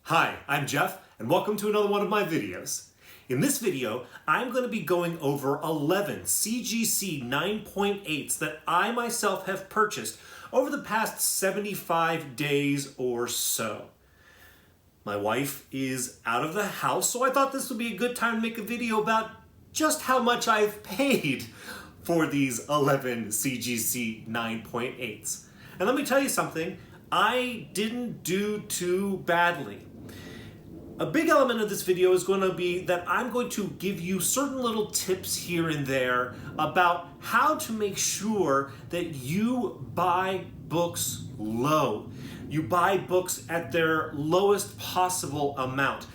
Hi, I'm Jeff, and welcome to another one of my videos. In this video, I'm going to be going over 11 CGC 9.8s that I myself have purchased over the past 75 days or so. My wife is out of the house, so I thought this would be a good time to make a video about just how much I've paid for these 11 CGC 9.8s. And let me tell you something, I didn't do too badly. A big element of this video is going to be that I'm going to give you certain little tips here and there about how to make sure that you buy books low. You buy books at their lowest possible amount.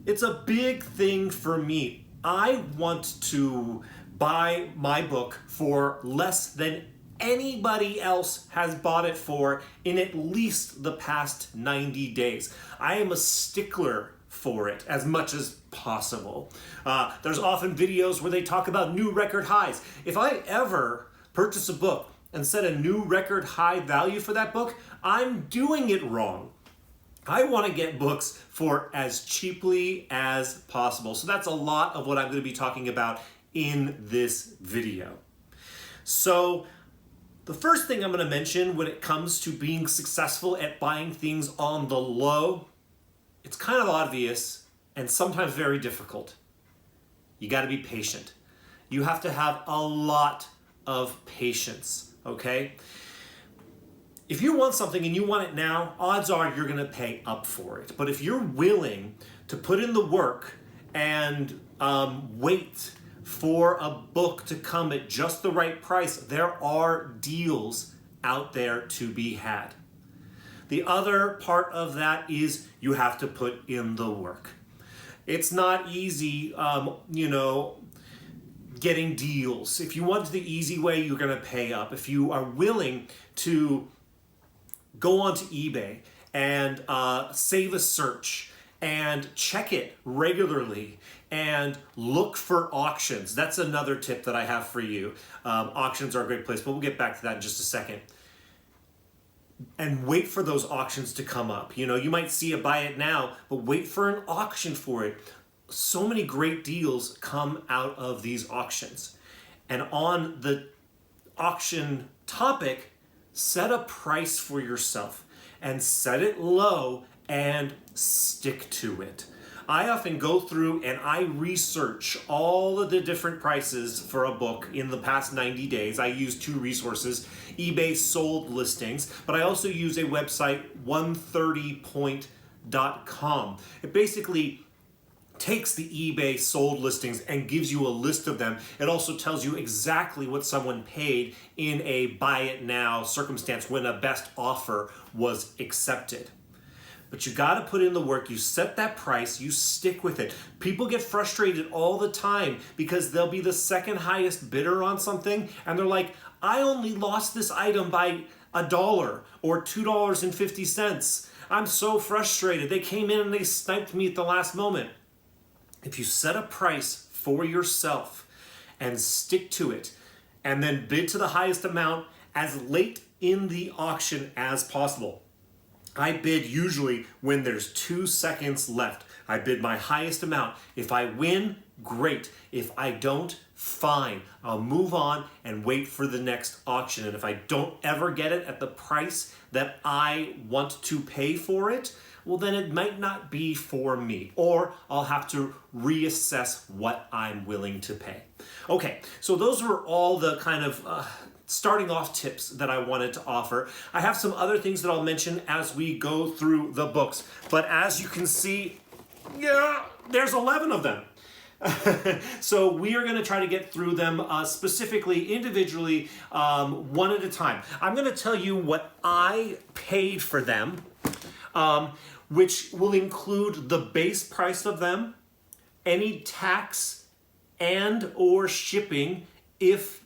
It's a big thing for me. I want to buy my book for less than anybody else has bought it for in at least the past 90 days. I am a stickler for it as much as possible. There's often videos where they talk about new record highs. If I ever purchase a book and set a new record high value for that book, I'm doing it wrong. I want to get books for as cheaply as possible. So that's a lot of what I'm going to be talking about in this video. So the first thing I'm going to mention when it comes to being successful at buying things on the low, it's kind of obvious and sometimes very difficult. You got to be patient. You have to have a lot of patience, okay? If you want something and you want it now, odds are you're going to pay up for it. But if you're willing to put in the work and wait for a book to come at just the right price, there are deals out there to be had. The other part of that is you have to put in the work. It's not easy, getting deals. If you want the easy way, you're going to pay up. If you are willing to go onto eBay and save a search and check it regularly and look for auctions. That's another tip that I have for you. Auctions are a great place, but we'll get back to that in just a second. And wait for those auctions to come up. You might see a buy it now, but wait for an auction for it. So many great deals come out of these auctions. And on the auction topic, set a price for yourself and set it low and stick to it. I often go through and I research all of the different prices for a book in the past 90 days. I use two resources, eBay sold listings, but I also use a website, 130point.com. It basically takes the eBay sold listings and gives you a list of them. It also tells you exactly what someone paid in a buy it now circumstance when a best offer was accepted. But you got to put in the work. You set that price, you stick with it. People get frustrated all the time because they'll be the second highest bidder on something and they're like, I only lost this item by $1 or $2.50. I'm so frustrated. They came in and they sniped me at the last moment. If you set a price for yourself and stick to it and then bid to the highest amount as late in the auction as possible. I bid usually when there's 2 seconds left. I bid my highest amount. If I win, great. If I don't, fine. I'll move on and wait for the next auction. And if I don't ever get it at the price that I want to pay for it, well, then it might not be for me, or I'll have to reassess what I'm willing to pay. Okay, so those were all the kind of starting off tips that I wanted to offer. I have some other things that I'll mention as we go through the books, but as you can see, there's 11 of them. So we are going to try to get through them specifically, individually, one at a time. I'm going to tell you what I paid for them, which will include the base price of them, any tax and or shipping if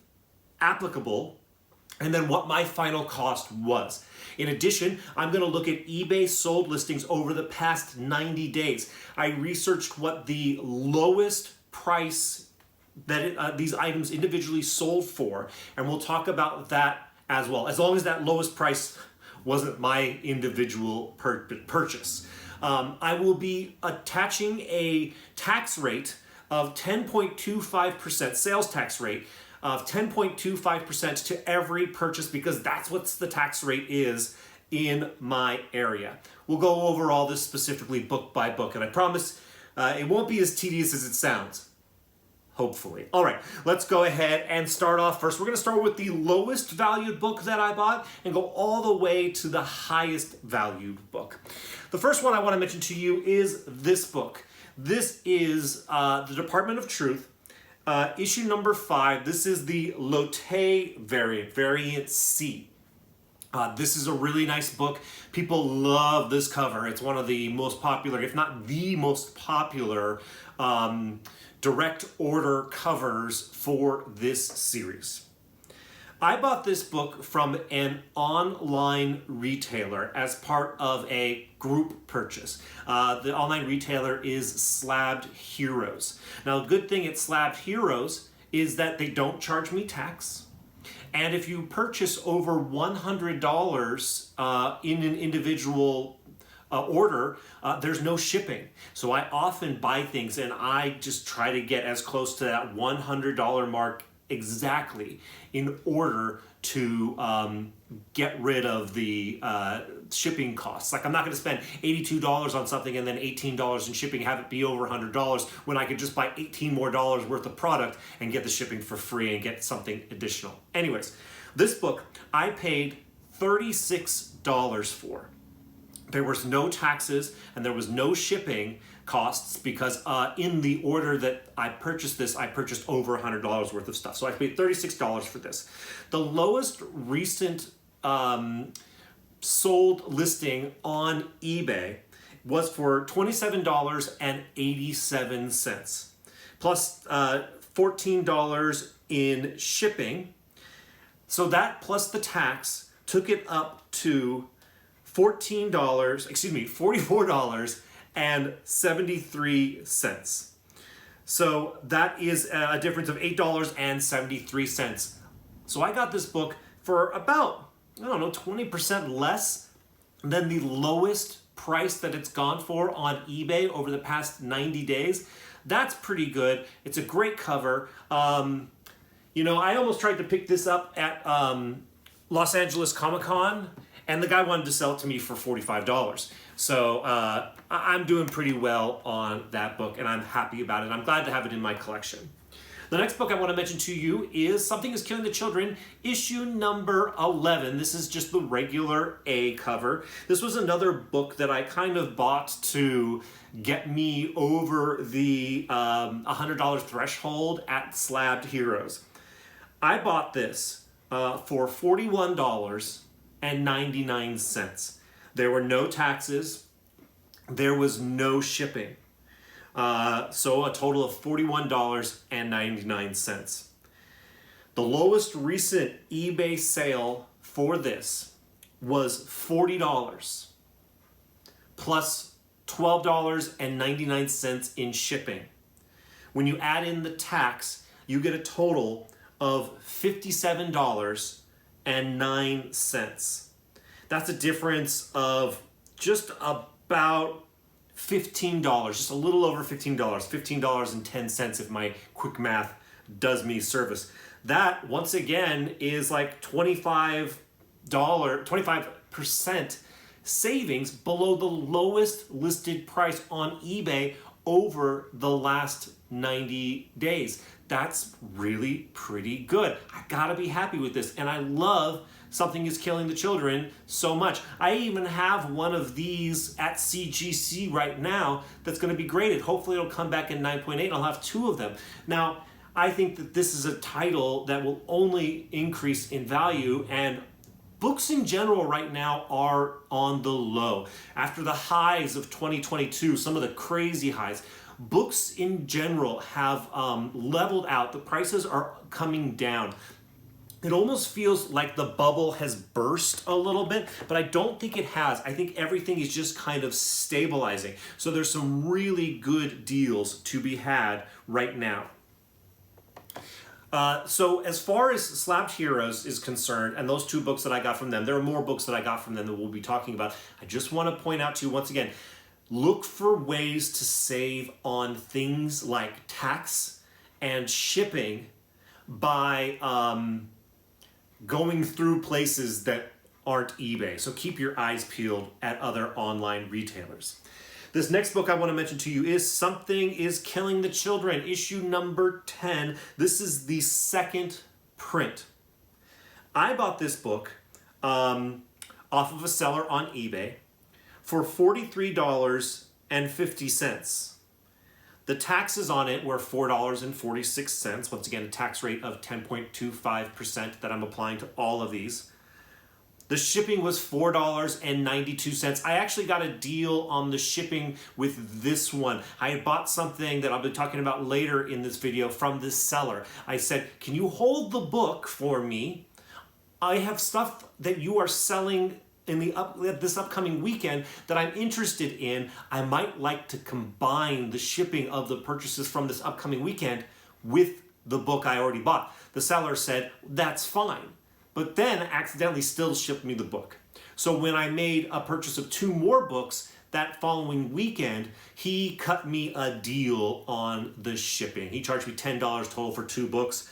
applicable, and then what my final cost was. In addition, I'm going to look at eBay sold listings over the past 90 days. I researched what the lowest price that these items individually sold for, and we'll talk about that as well, as long as that lowest price wasn't my individual purchase. I will be attaching a tax rate of 10.25%, sales tax rate of 10.25% to every purchase, because that's what the tax rate is in my area. We'll go over all this specifically book by book, and I promise it won't be as tedious as it sounds. Hopefully. All right, let's go ahead and start off first. We're going to start with the lowest valued book that I bought and go all the way to the highest valued book. The first one I want to mention to you is this book. This is the Department of Truth, issue number 5. This is the Lotte variant C. This is a really nice book. People love this cover. It's one of the most popular, if not the most popular, direct order covers for this series. I bought this book from an online retailer as part of a group purchase. The online retailer is Slabbed Heroes. Now, the good thing at Slabbed Heroes is that they don't charge me tax. And if you purchase over $100 in an individual order, there's no shipping. So I often buy things and I just try to get as close to that $100 mark exactly in order to get rid of the shipping costs. Like, I'm not going to spend $82 on something and then $18 in shipping, have it be over $100 when I could just buy $18 more worth of product and get the shipping for free and get something additional. Anyways, this book I paid $36 for. There was no taxes and there was no shipping costs because in the order that I purchased this, I purchased over $100 worth of stuff. So I paid $36 for this. The lowest recent sold listing on eBay was for $27.87 plus $14 in shipping. So that plus the tax took it up to $44.73. So that is a difference of $8.73. So I got this book for about, 20% less than the lowest price that it's gone for on eBay over the past 90 days. That's pretty good. It's a great cover. I almost tried to pick this up at Los Angeles Comic-Con, and the guy wanted to sell it to me for $45. So I'm doing pretty well on that book, and I'm happy about it. I'm glad to have it in my collection. The next book I want to mention to you is Something is Killing the Children, issue number 11. This is just the regular A cover. This was another book that I kind of bought to get me over the $100 threshold at Slabbed Heroes. I bought this for $41.99. There were no taxes. There was no shipping. So a total of $41.99. The lowest recent eBay sale for this was $40 plus $12.99 in shipping. When you add in the tax, you get a total of $57.09. That's a difference of just about $15, just a little over $15, $15.10 if my quick math does me service. That, once again, is like 25% savings below the lowest listed price on eBay over the last 90 days. That's really pretty good. I gotta be happy with this, and I love Something is Killing the Children so much. I even have one of these at CGC right now that's going to be graded. Hopefully it'll come back in 9.8 and I'll have 2 of them. Now, I think that this is a title that will only increase in value, and books in general right now are on the low. After the highs of 2022, some of the crazy highs, books in general have leveled out. The prices are coming down. It almost feels like the bubble has burst a little bit, but I don't think it has. I think everything is just kind of stabilizing. So there's some really good deals to be had right now. So as far as Slabbed Heroes is concerned, and those 2 books that I got from them, there are more books that I got from them that we'll be talking about. I just want to point out to you once again, look for ways to save on things like tax and shipping by going through places that aren't eBay. So keep your eyes peeled at other online retailers. This next book I want to mention to you is Something is Killing the Children, issue number 10. This is the second print. I bought this book off of a seller on eBay for $43.50. The taxes on it were $4.46. Once again, a tax rate of 10.25% that I'm applying to all of these. The shipping was $4.92. I actually got a deal on the shipping with this one. I had bought something that I'll be talking about later in this video from this seller. I said, can you hold the book for me? I have stuff that you are selling in this upcoming weekend that I'm interested in. I might like to combine the shipping of the purchases from this upcoming weekend with the book I already bought. The seller said, that's fine, but then accidentally still shipped me the book. So when I made a purchase of 2 more books that following weekend, he cut me a deal on the shipping. He charged me $10 total for 2 books.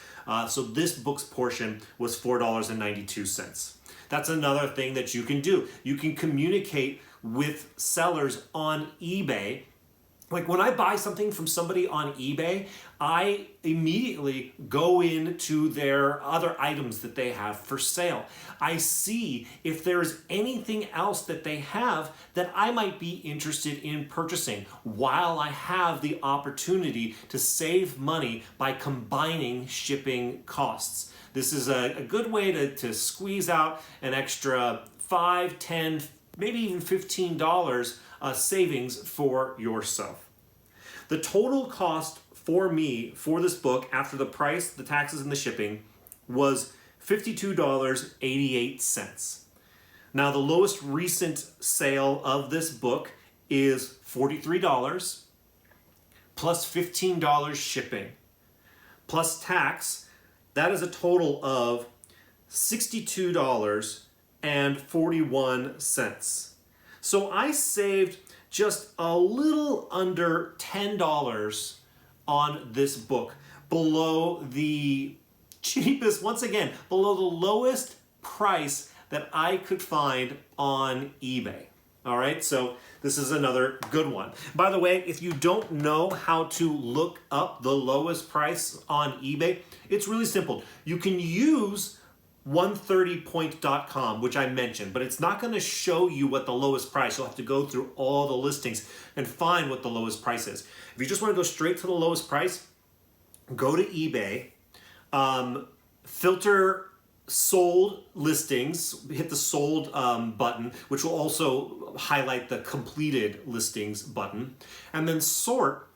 So this book's portion was $4.92. That's another thing that you can do. You can communicate with sellers on eBay. Like when I buy something from somebody on eBay, I immediately go into their other items that they have for sale. I see if there's anything else that they have that I might be interested in purchasing while I have the opportunity to save money by combining shipping costs. This is a good way to squeeze out an extra $5, $10, maybe even $15 savings for yourself. The total cost for me for this book after the price, the taxes, and the shipping was $52.88. Now the lowest recent sale of this book is $43 plus $15 shipping plus tax. That is a total of $62.41. So I saved just a little under $10 on this book, below the cheapest, once again, below the lowest price that I could find on eBay. All right, so this is another good one. By the way, if you don't know how to look up the lowest price on eBay, it's really simple. You can use 130point.com, which I mentioned, but it's not going to show you what the lowest price. You'll have to go through all the listings and find what the lowest price is. If you just want to go straight to the lowest price, go to eBay, filter sold listings, hit the sold button, which will also highlight the completed listings button, and then sort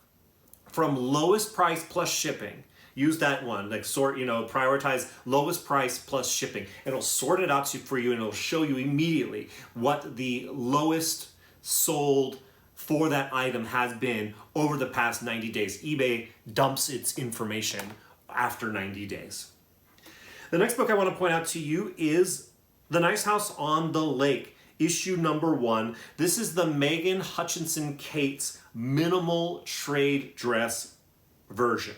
from lowest price plus shipping. Use that one, like sort, prioritize lowest price plus shipping. It'll sort it out for you and it'll show you immediately what the lowest sold for that item has been over the past 90 days. eBay dumps its information after 90 days. The next book I want to point out to you is The Nice House on the Lake, issue number 1. This is the Megan Hutchinson Cates minimal trade dress version.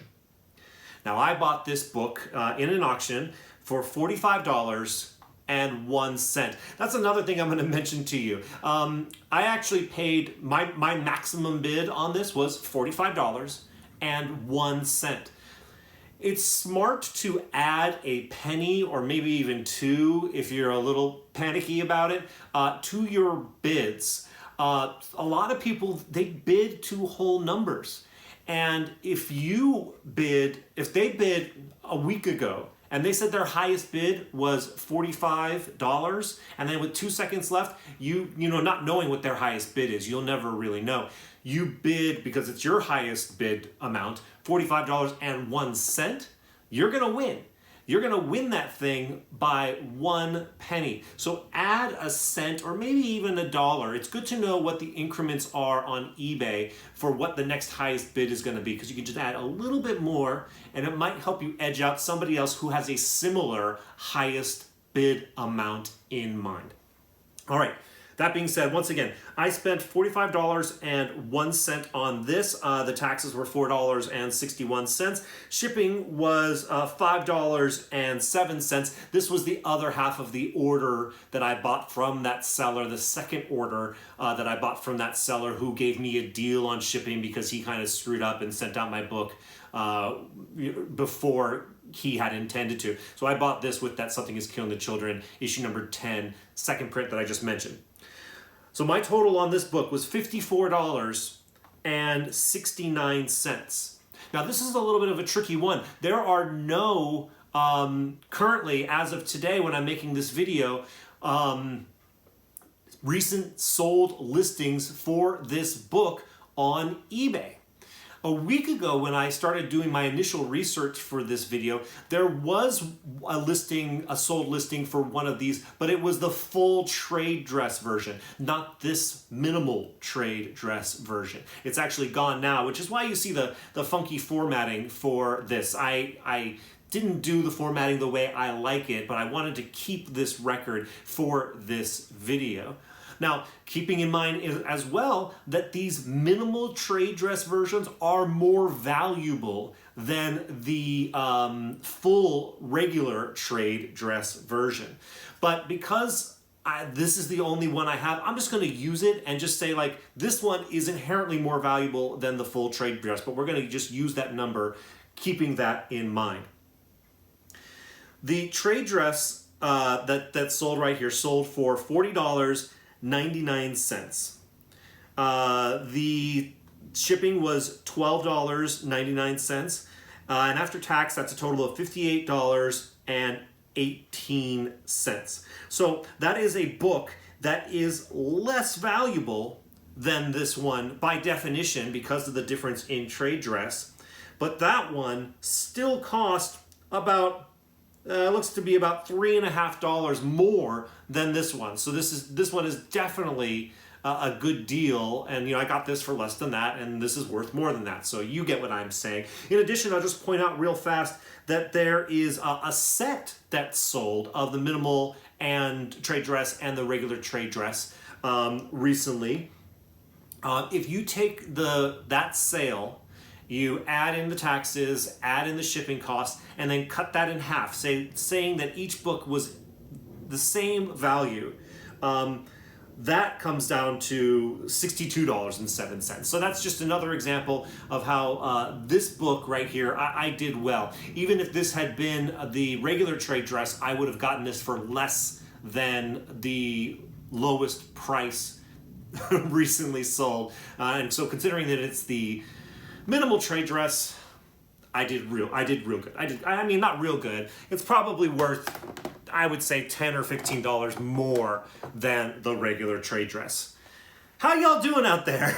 Now, I bought this book in an auction for $45.01. That's another thing I'm going to mention to you. I actually paid, my maximum bid on this was $45.01. It's smart to add a penny or maybe even 2 if you're a little panicky about it to your bids. A lot of people, they bid to whole numbers. And if they bid a week ago and they said their highest bid was $45, and then with 2 seconds left, not knowing what their highest bid is, you'll never really know. You bid because it's your highest bid amount, $45.01, you're gonna win. You're gonna win that thing by 1 penny. So add a cent or maybe even $1. It's good to know what the increments are on eBay for what the next highest bid is gonna be, because you can just add a little bit more and it might help you edge out somebody else who has a similar highest bid amount in mind. All right, That being said, once again, I spent $45.01 on this. The taxes were $4.61. Shipping was $5.07. This was the other half of the order that I bought from that seller, the second order that I bought from that seller who gave me a deal on shipping because he kind of screwed up and sent out my book before he had intended to. So I bought this with That Something Is Killing the Children, issue number 10, second print that I just mentioned. So my total on this book was $54.69. Now this is a little bit of a tricky one. There are no, currently, as of today when I'm making this video, recent sold listings for this book on eBay. A week ago when I started doing my initial research for this video, there was a sold listing for one of these, but it was the full trade dress version, not this minimal trade dress version. It's actually gone now, which is why you see the funky formatting for this. I didn't do the formatting the way I like it, but I wanted to keep this record for this video. Now, keeping in mind as well that these minimal trade dress versions are more valuable than the full regular trade dress version. But because this is the only one I have, I'm just going to use it and just say like this one is inherently more valuable than the full trade dress, but we're going to just use that number, keeping that in mind. The trade dress that's sold right here sold for $40.99. The shipping was $12.99, and after tax, that's a total of $58.18. So that is a book that is less valuable than this one by definition because of the difference in trade dress, but that one still cost about looks to be about $3.50 more than this one. So this one is definitely a good deal, and I got this for less than that, and this is worth more than that. So you get what I'm saying. In addition, I'll just point out real fast that there is a set that's sold of the minimal and trade dress and the regular trade dress recently. If you take that sale, you add in the taxes, add in the shipping costs, and then cut that in half, saying that each book was the same value. That comes down to $62.07. So that's just another example of how this book right here, I did well. Even if this had been the regular trade dress, I would have gotten this for less than the lowest price recently sold. And so considering that it's the minimal trade dress, I did real good. I mean, not real good. It's probably worth, I would say, $10 or $15 more than the regular trade dress. How y'all doing out there?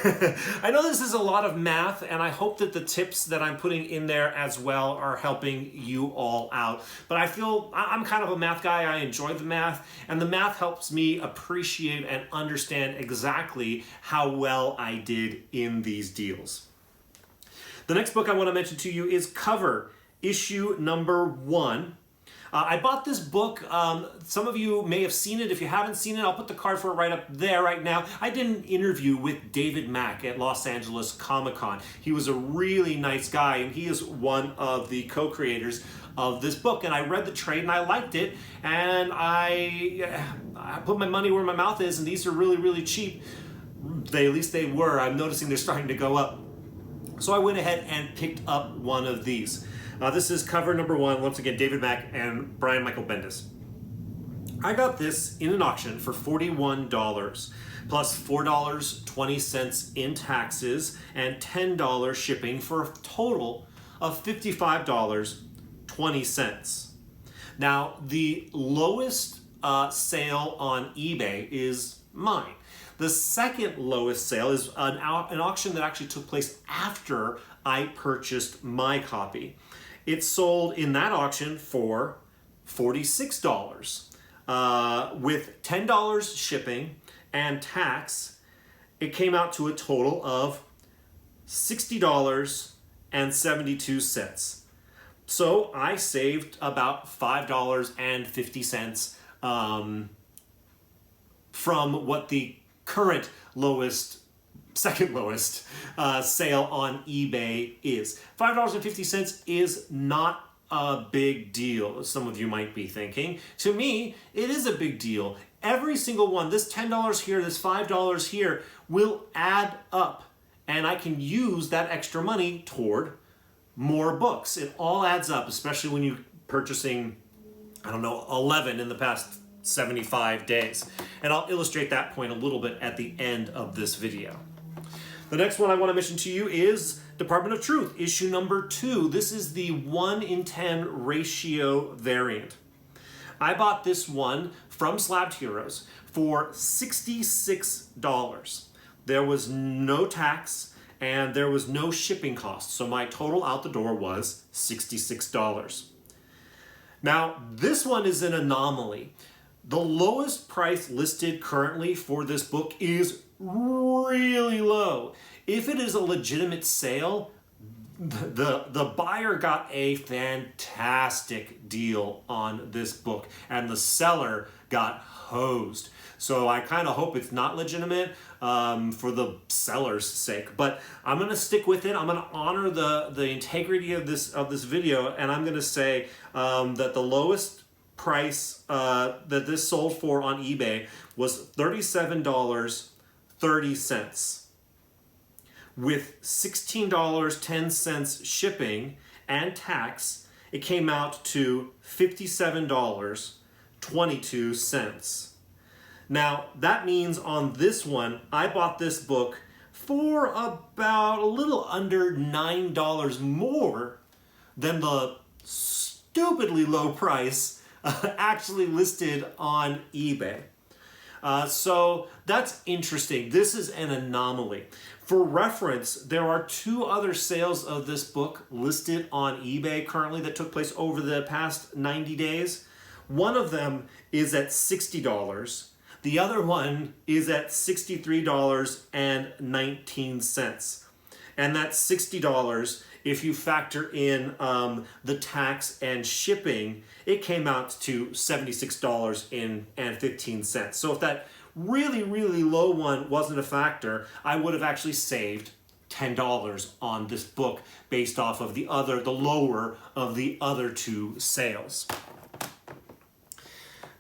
I know this is a lot of math, and I hope that the tips that I'm putting in there as well are helping you all out. But I feel I'm kind of a math guy. I enjoy the math, and the math helps me appreciate and understand exactly how well I did in these deals. The next book I want to mention to you is Cover, issue number 1. I bought this book. Some of you may have seen it. If you haven't seen it, I'll put the card for it right up there right now. I did an interview with David Mack at Los Angeles Comic-Con. He was a really nice guy, and he is one of the co-creators of this book. And I read the trade, and I liked it. And I put my money where my mouth is, and these are really, really cheap. At least they were. I'm noticing they're starting to go up. So I went ahead and picked up one of these. This is cover number 1, once again, David Mack and Brian Michael Bendis. I got this in an auction for $41, plus $4.20 in taxes and $10 shipping for a total of $55.20. Now, the lowest sale on eBay is mine. The second lowest sale is an auction that actually took place after I purchased my copy. It sold in that auction for $46. With $10 shipping and tax, it came out to a total of $60.72. So I saved about $5.50 from what the current second lowest sale on eBay is. $5.50 is not a big deal, as some of you might be thinking. To me, it is a big deal. Every single one, this $10 here, this $5 here, will add up, and I can use that extra money toward more books. It all adds up, especially when you're purchasing, 11 in the past 75 days. And I'll illustrate that point a little bit at the end of this video. The next one I want to mention to you is Department of Truth, issue number 2. This is the 1:10 ratio variant. I bought this one from Slabbed Heroes for $66. There was no tax and there was no shipping cost, so my total out the door was $66. Now, this one is an anomaly. The lowest price listed currently for this book is really low. If it is a legitimate sale, the buyer got a fantastic deal on this book, and the seller got hosed. So I kind of hope it's not legitimate for the seller's sake. But I'm going to stick with it. I'm going to honor the integrity of this video, and I'm going to say that the lowest price that this sold for on eBay was $37.30. With $16.10 shipping and tax, it came out to $57.22. Now, that means on this one, I bought this book for about a little under $9 more than the stupidly low price actually listed on eBay. So that's interesting. This is an anomaly. For reference, there are 2 other sales of this book listed on eBay currently that took place over the past 90 days. One of them is at $60. The other one is at $63.19. And that's $60. If you factor in the tax and shipping, it came out to $76.15. So if that really, really low one wasn't a factor, I would have actually saved $10 on this book based off of the lower of the other 2 sales.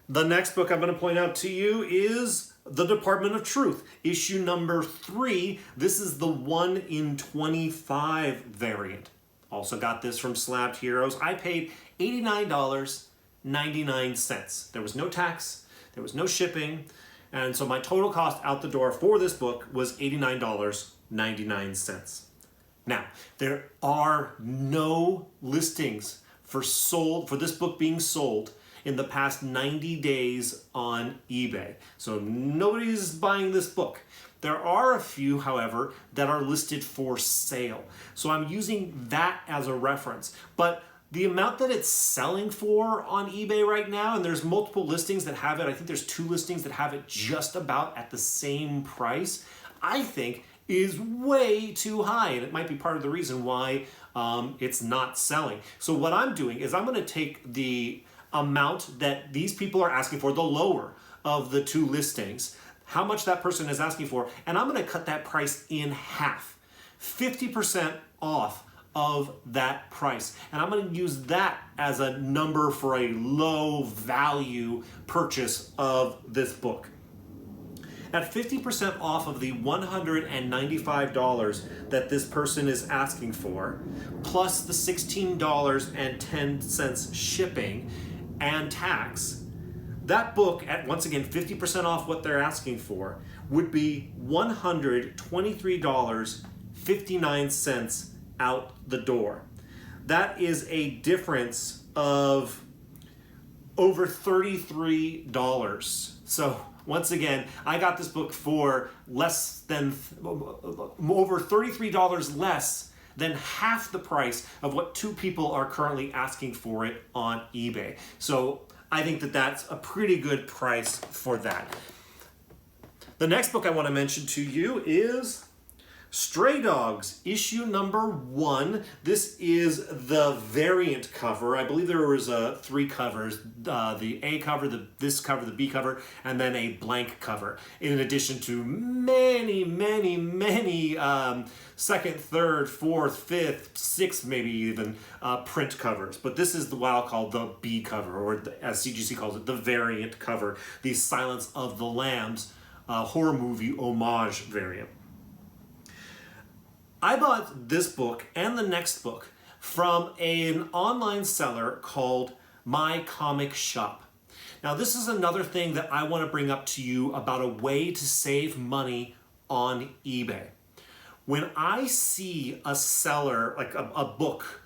The next book I'm going to point out to you is The Department of Truth, issue number 3. This is the 1:25 variant. Also got this from Slabbed Heroes. I paid $89.99. There was no tax, there was no shipping, and so my total cost out the door for this book was $89.99. Now, there are no listings for this book being sold in the past 90 days on eBay. So nobody's buying this book. There are a few, however, that are listed for sale. So I'm using that as a reference. But the amount that it's selling for on eBay right now, and there's multiple listings that have it, I think there's 2 listings that have it just about at the same price, I think is way too high. And it might be part of the reason why it's not selling. So what I'm doing is I'm going to take the amount that these people are asking for, the lower of the 2 listings, how much that person is asking for, and I'm going to cut that price in half, 50% off of that price. And I'm going to use that as a number for a low value purchase of this book. At 50% off of the $195 that this person is asking for, plus the $16.10 shipping and tax, that book at, once again, 50% off what they're asking for, would be $123.59 out the door. That is a difference of over $33. So once again, I got this book for over $33 less than half the price of what 2 people are currently asking for it on eBay. So I think that that's a pretty good price for that. The next book I want to mention to you is Stray Dogs, issue number 1. This is the variant cover. I believe there was 3 covers, the A cover, this cover, the B cover, and then a blank cover, in addition to many, many, many second, third, fourth, fifth, sixth, maybe even print covers. But this is what I'll call the B cover, or as CGC calls it, the variant cover, the Silence of the Lambs horror movie homage variant. I bought this book and the next book from an online seller called My Comic Shop. Now, this is another thing that I want to bring up to you about a way to save money on eBay. When I see a seller, like a book,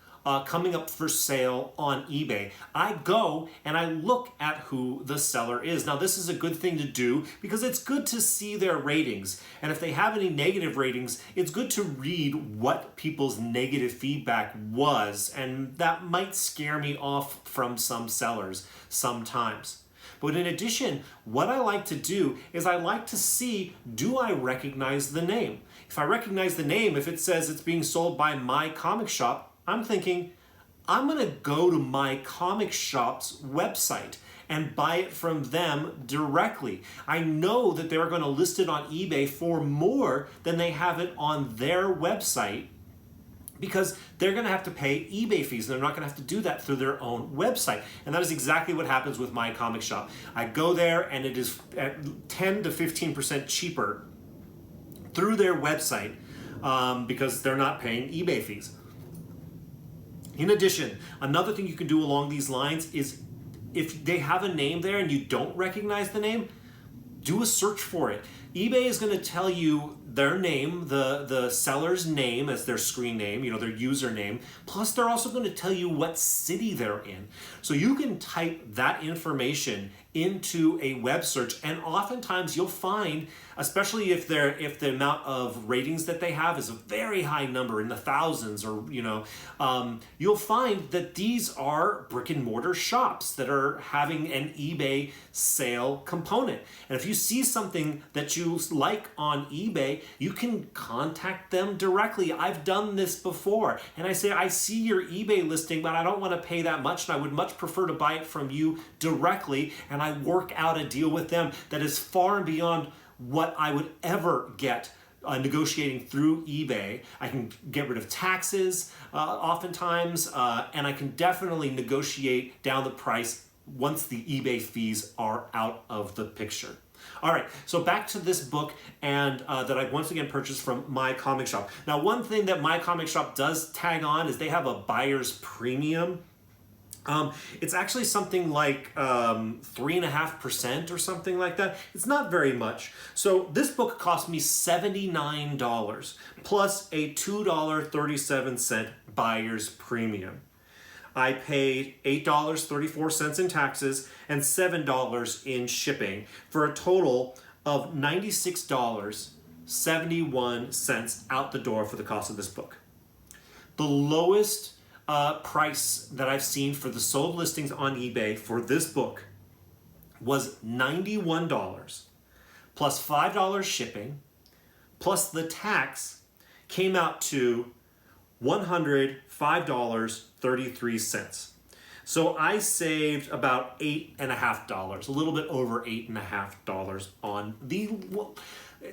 coming up for sale on eBay, I go and I look at who the seller is. Now, this is a good thing to do because it's good to see their ratings. And if they have any negative ratings, it's good to read what people's negative feedback was. And that might scare me off from some sellers sometimes. But in addition, what I like to do is I like to see, do I recognize the name? If I recognize the name, if it says it's being sold by My Comic Shop, I'm thinking, I'm going to go to My Comic Shop's website and buy it from them directly. I know that they're going to list it on eBay for more than they have it on their website, because they're going to have to pay eBay fees, and they're not going to have to do that through their own website. And that is exactly what happens with My Comic Shop. I go there, and it is at 10 to 15% cheaper through their website because they're not paying eBay fees. In addition, another thing you can do along these lines is if they have a name there and you don't recognize the name, do a search for it. eBay is going to tell you their name, the seller's name as their screen name, their username, plus they're also going to tell you what city they're in. So you can type that information into a web search, and oftentimes you'll find, especially if the amount of ratings that they have is a very high number in the thousands, or you'll find that these are brick and mortar shops that are having an eBay sale component. And if you see something that you like on eBay, you can contact them directly. I've done this before, and I say, I see your eBay listing, but I don't want to pay that much, and I would much prefer to buy it from you directly, and I work out a deal with them that is far and beyond what I would ever get negotiating through eBay. I can get rid of taxes oftentimes, and I can definitely negotiate down the price once the eBay fees are out of the picture. All right, so back to this book and that I once again purchased from My Comic Shop. Now, one thing that My Comic Shop does tag on is they have a buyer's premium. It's actually something like 3.5% or something like that. It's not very much. So this book cost me $79 plus a $2.37 buyer's premium. I paid $8.34 in taxes and $7 in shipping for a total of $96.71 out the door for the cost of this book. The lowest price that I've seen for the sold listings on eBay for this book was $91 plus $5 shipping plus the tax came out to $105.33. So I saved about $8.50, a little bit over $8.50 on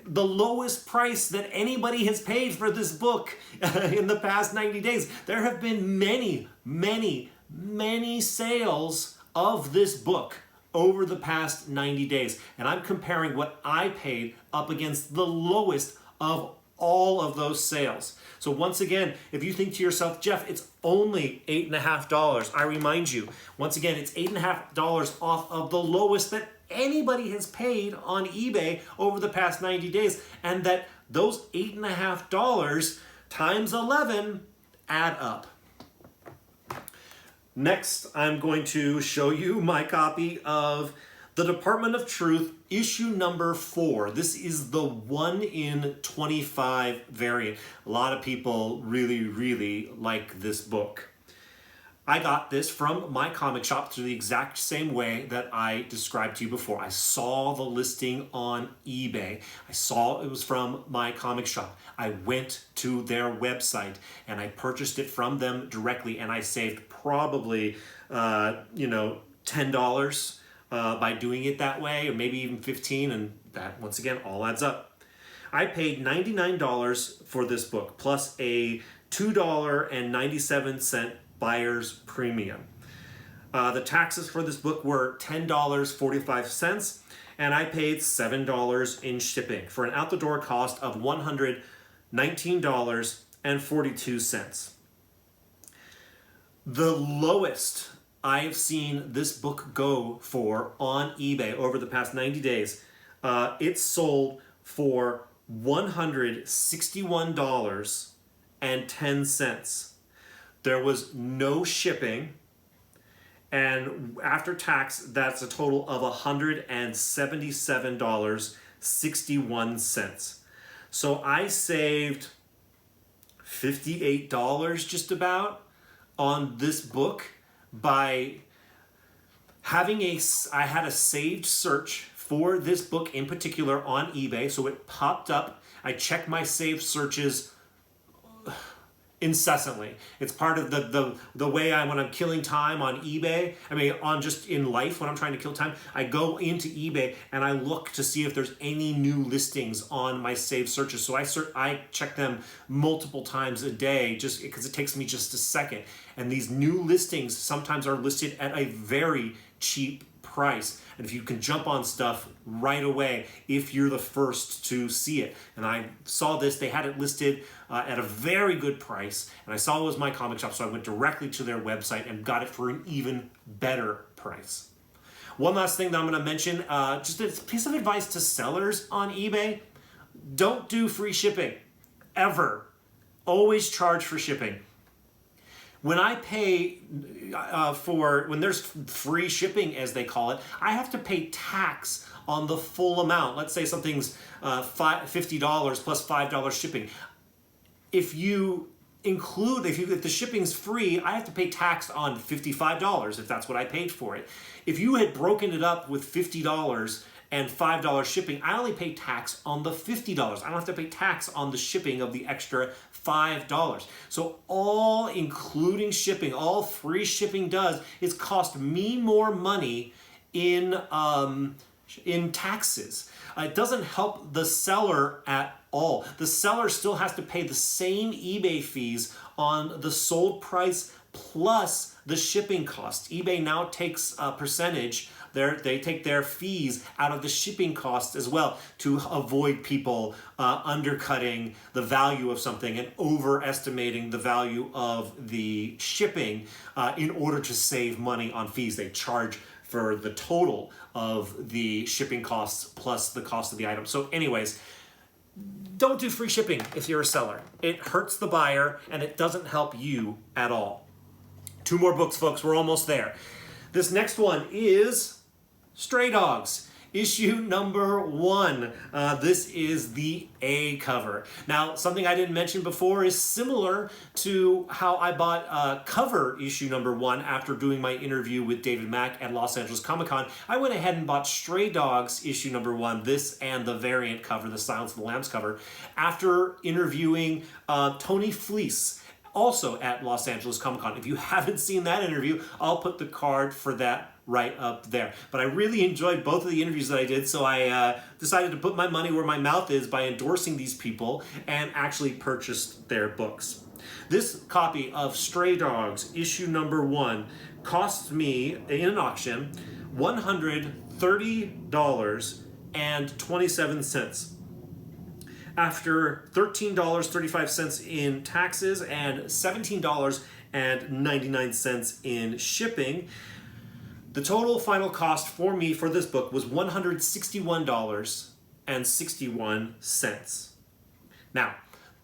the lowest price that anybody has paid for this book in the past 90 days. There have been many, many, many sales of this book over the past 90 days. And I'm comparing what I paid up against the lowest of all of those sales. So once again, if you think to yourself, Jeff, it's only $8.50, I remind you, once again, it's $8.50 off of the lowest that anybody has paid on eBay over the past 90 days, and that those $8.50 times 11 add up. Next, I'm going to show you my copy of The Department of Truth, issue number 4. This is the 1 in 25 variant. A lot of people really, really like this book. I got this from my comic shop through the exact same way that I described to you before. I saw the listing on eBay. I saw it was from my comic shop. I went to their website and I purchased it from them directly, and I saved probably, $10 by doing it that way, or maybe even 15, and that, once again, all adds up. I paid $99 for this book, plus a $2.97 buyer's premium. The taxes for this book were $10.45, and I paid $7 in shipping for an out-the-door cost of $119.42. The lowest I have seen this book go for on eBay over the past 90 days, it sold for $161.10. There was no shipping, and after tax, that's a total of $177.61. So I saved $58 just about on this book by having I had a saved search for this book in particular on eBay, so it popped up. I checked my saved searches incessantly. It's part of the way when I'm killing time on eBay, on just in life when I'm trying to kill time, I go into eBay and I look to see if there's any new listings on my saved searches. So I check them multiple times a day just because it takes me just a second. And these new listings sometimes are listed at a very cheap price, and if you can jump on stuff right away if you're the first to see it. And I saw this, they had it listed at a very good price, and I saw it was my comic shop, so I went directly to their website and got it for an even better price. One last thing that I'm going to mention, just a piece of advice to sellers on eBay: don't do free shipping, ever. Always charge for shipping. When I pay when there's free shipping, as they call it, I have to pay tax on the full amount. Let's say something's $50 plus $5 shipping. If the shipping's free, I have to pay tax on $55 if that's what I paid for it. If you had broken it up with $50 and $5 shipping, I only pay tax on the $50. I don't have to pay tax on the shipping of the extra $5. So all including shipping, all free shipping does is cost me more money in taxes. It doesn't help the seller at all. The seller still has to pay the same eBay fees on the sold price plus the shipping cost. eBay now takes a percentage. They take their fees out of the shipping costs as well to avoid people undercutting the value of something and overestimating the value of the shipping in order to save money on fees. They charge for the total of the shipping costs plus the cost of the item. So anyways, don't do free shipping if you're a seller. It hurts the buyer and it doesn't help you at all. 2 more books, folks. We're almost there. This next one is Stray Dogs, issue number 1. This is the A cover. Now, something I didn't mention before is similar to how I bought cover issue number 1 after doing my interview with David Mack at Los Angeles Comic Con. I went ahead and bought Stray Dogs issue number 1, this and the variant cover, the Silence of the Lambs cover, after interviewing Tony Fleece, also at Los Angeles Comic Con. If you haven't seen that interview, I'll put the card for that right up there. But I really enjoyed both of the interviews that I did, so I decided to put my money where my mouth is by endorsing these people and actually purchased their books. This copy of Stray Dogs, issue number 1, cost me, in an auction, $130.27. After $13.35 in taxes and $17.99 in shipping, the total final cost for me for this book was $161.61. Now,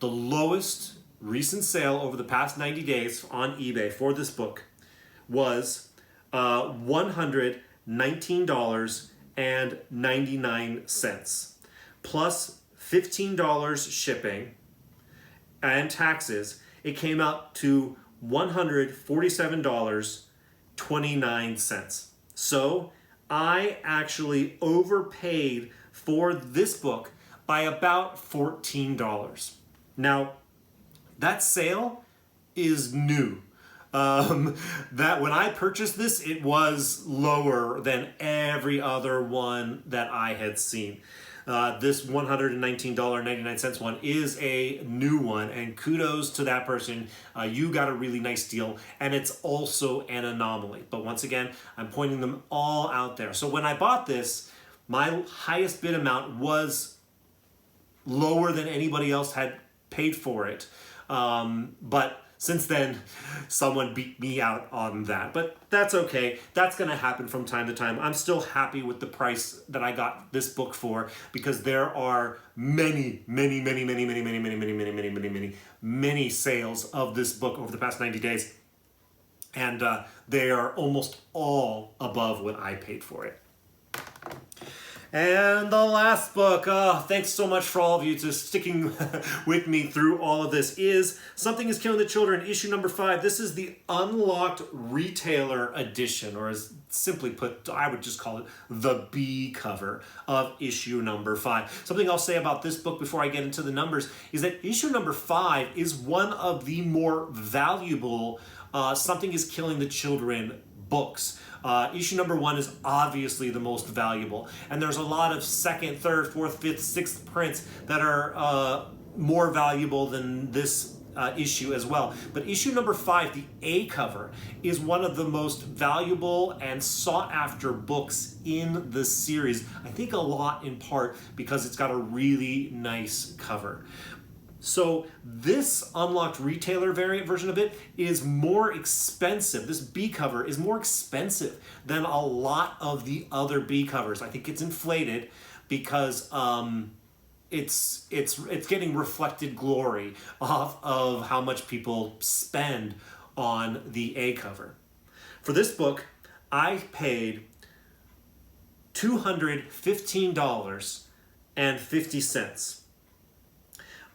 the lowest recent sale over the past 90 days on eBay for this book was $119.99 plus $15 shipping and taxes. It came out to $147.29. So I actually overpaid for this book by about $14. Now, that sale is new. That when I purchased this, it was lower than every other one that I had seen. This $119.99 one is a new one, and kudos to that person. You got a really nice deal, and it's also an anomaly. But once again, I'm pointing them all out there. So when I bought this, my highest bid amount was lower than anybody else had paid for it. But since then, someone beat me out on that. But that's okay. That's going to happen from time to time. I'm still happy with the price that I got this book for, because there are many sales of this book over the past 90 days. And they are almost all above what I paid for it. And the last book, thanks so much for all of you to sticking with me through all of this, is Something is Killing the Children, issue number 5. This is the Unlocked Retailer Edition, or as simply put, I would just call it the B cover of issue number 5. Something I'll say about this book before I get into the numbers is that issue number 5 is one of the more valuable Something is Killing the Children books. Issue number 1 is obviously the most valuable, and there's a lot of second, third, fourth, fifth, sixth prints that are more valuable than this issue as well. But issue number 5, the A cover, is one of the most valuable and sought after books in the series. I think a lot in part because it's got a really nice cover. So this Unlocked Retailer variant version of it is more expensive. This B cover is more expensive than a lot of the other B covers. I think it's inflated because it's getting reflected glory off of how much people spend on the A cover. For this book, I paid $215.50.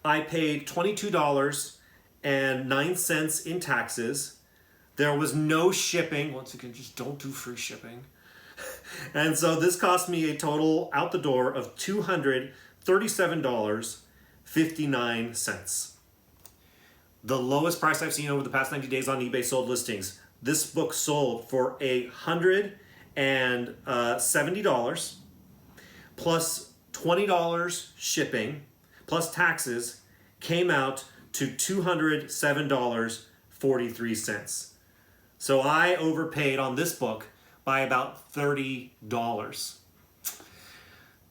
I paid $22.09 in taxes. There was no shipping. Once again, just don't do free shipping. And so this cost me a total out the door of $237.59. The lowest price I've seen over the past 90 days on eBay sold listings. This book sold for $170 plus $20 shipping plus taxes, came out to $207.43. So I overpaid on this book by about $30.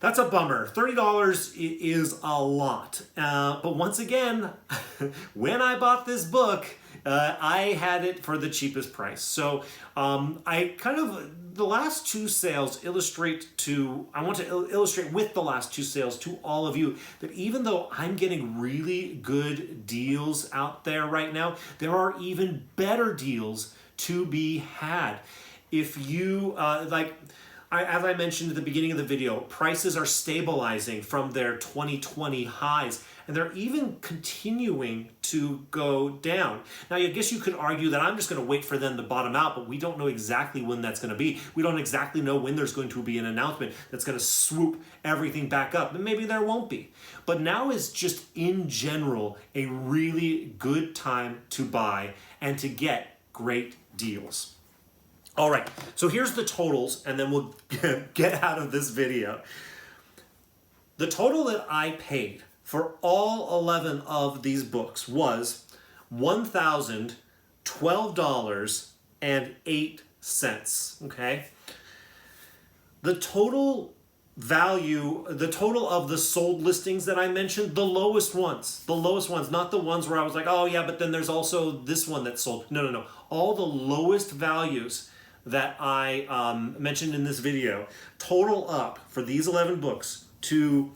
That's a bummer. $30 is a lot. But once again, when I bought this book, I had it for the cheapest price. So the last two sales I want to illustrate with the last two sales to all of you that even though I'm getting really good deals out there right now, there are even better deals to be had. If you, as I mentioned at the beginning of the video, prices are stabilizing from their 2020 highs, and they're even continuing to go down. Now, I guess you could argue that I'm just going to wait for them to bottom out, but we don't know exactly when that's going to be. We don't exactly know when there's going to be an announcement that's going to swoop everything back up, and maybe there won't be. But now is just, in general, a really good time to buy and to get great deals. All right, so here's the totals, and then we'll get out of this video. The total that I paid for all 11 of these books was $1,012.08, okay? The total value, the total of the sold listings that I mentioned, the lowest ones, not the ones where I was like, oh yeah, but then there's also this one that's sold. No. All the lowest values that I mentioned in this video total up for these 11 books to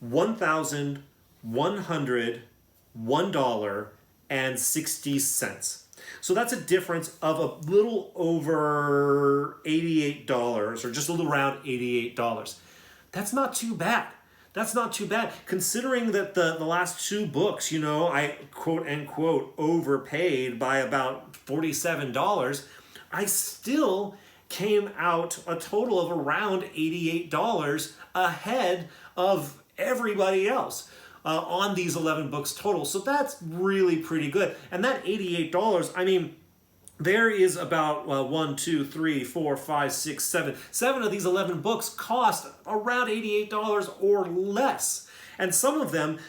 $1,101.60. So that's a difference of a little over $88, or just a little around $88. That's not too bad. That's not too bad, considering that the last 2 books, you know, I quote-unquote overpaid by about $47. I still came out a total of around $88 ahead of everybody else on these 11 books total. So that's really pretty good. And that $88, I mean, there is about 1, 2, 3, 4, 5, 6, 7. 7 of these 11 books cost around $88 or less. And some of them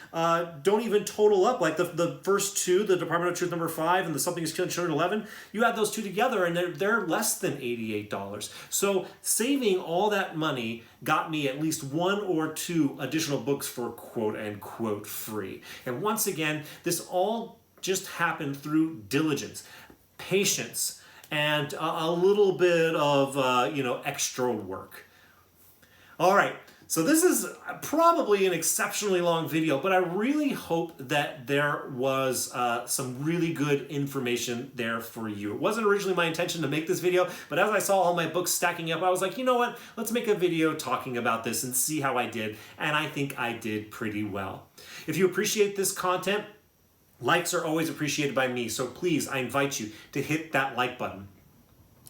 don't even total up. Like the first 2, the Department of Truth number 5 and the Something is Killing Children 11, you add those 2 together and they're less than $88. So saving all that money got me at least 1 or 2 additional books for quote-unquote free. And once again, this all just happened through diligence, patience, and a little bit of extra work. All right, so this is probably an exceptionally long video, but I really hope that there was some really good information there for you. It wasn't originally my intention to make this video, but as I saw all my books stacking up, I was like, you know what? Let's make a video talking about this and see how I did, and I think I did pretty well. If you appreciate this content, likes are always appreciated by me, so please, I invite you to hit that like button.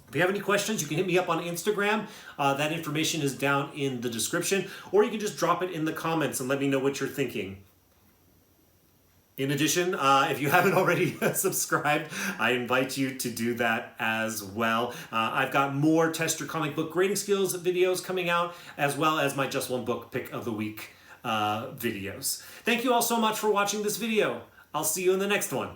If you have any questions, you can hit me up on Instagram. That information is down in the description, or you can just drop it in the comments and let me know what you're thinking. In addition, if you haven't already subscribed, I invite you to do that as well. I've got more Test Your Comic Book Grading Skills videos coming out, as well as my Just One Book Pick of the Week videos. Thank you all so much for watching this video. I'll see you in the next one.